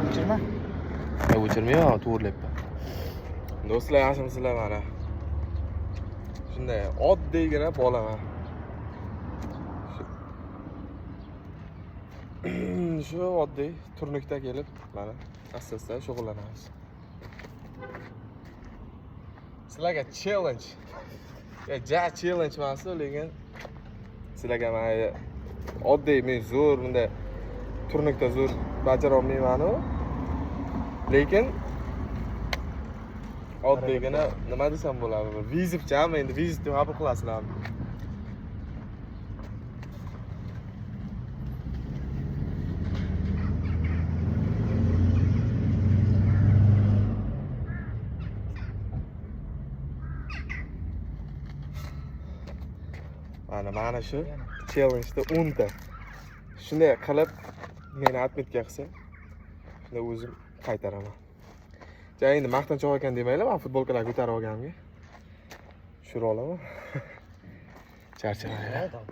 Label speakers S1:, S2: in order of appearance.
S1: o'chirma.
S2: O'chirmayman, to'g'rilayapman. Do'stlar, yaxshimisizlar mana? Shunday oddiygina bolaman. Shu oddiy turnukda kelib, mana asta-asta shug'ullanamiz. Sizlarga challenge. Ja challenge emas, lekin sizlarga mana oddiy men zo'r bunday turnukda zo'r bajara olmayman-ku. Lekin oddiygina nima desam bo'ladi? Vizibchami, endi vizib deb qabul qilasizlarmi? Mana shu challenge-da 10 ta. Shunday qilib meni atmetga qilsa, shunda o'zim qaytaraman. Endi maqtanchoq ekan demaylar, men futbolkalar ko'tarib olganimga. Tushira olaman. Charchamayman.